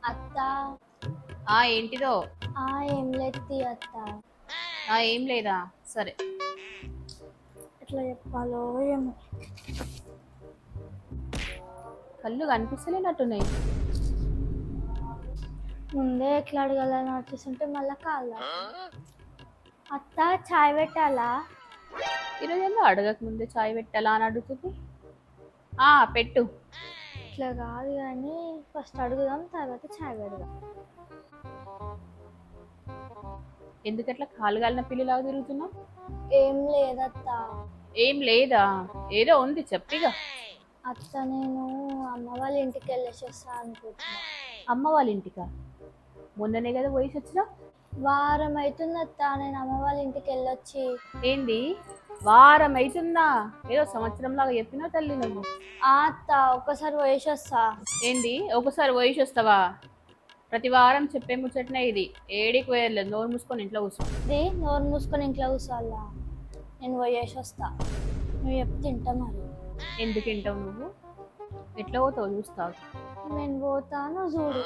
అత్త. ఏంటిదో? ఏం లేదు అత్త. ఏం లేదా? సరే. ఎట్లా చెప్పాలో ఏమో. కళ్ళు కనిపిస్తలేనట్టున్నాయి. ముందే ఎట్లా అడగాలని వచ్చేస్తుంటే మళ్ళీ కాళ్ళ. అత్త చాయ్ పెట్టాలా? ఈరోజు ఏందో అడగక ముందే చాయ్ పెట్టాలా అని అడుగుతుంది. పెట్టు. ఇట్లా కాదు కానీ ఫస్ట్ అడుగుదాం, తర్వాత చాయ్ పెడదాం. ఎందుకట్లా కాలు కాలిన పిల్లిలాగా తిరుగుతున్నావు? ఏం లేదత్త. ఏం లేదా? ఏదో ఉంది చెప్పిగా. అత్త నేను అమ్మ వాళ్ళ ఇంటికి వెళ్ళేసి వస్తా అనుకుంటున్నా. అమ్మ వాళ్ళ ఇంటికా? మొన్ననే కదా పోయి వచ్చినా. వారం అవుతుంది అత్త నేను అమ్మ వాళ్ళ ఇంటికి వెళ్ళొచ్చి. ఏంది వారం అవుతుందా? ఏదో సంవత్సరం లాగా చెప్పినావు తల్లి నువ్వు. అత్త ఒక్కసారి పోయేసి వస్తా. ఏంది ఒకసారి పోయేసి వస్తావా? ప్రతి వారం చెప్పే ముచ్చటనే ఇది. ఏడికి పోయలేదు, నోరు మూసుకొని ఇంట్లో కూర్చో. ఇది నోరు మూసుకొని ఇంట్లో కూర్చోాలా? నేను పోయేసి వస్తా, నువ్వు చెప్పి తింటా. మరి ఎందుకు తింటావు నువ్వు? ఎట్లా పోతావు చూస్తావు. నేను పోతాను చూడు.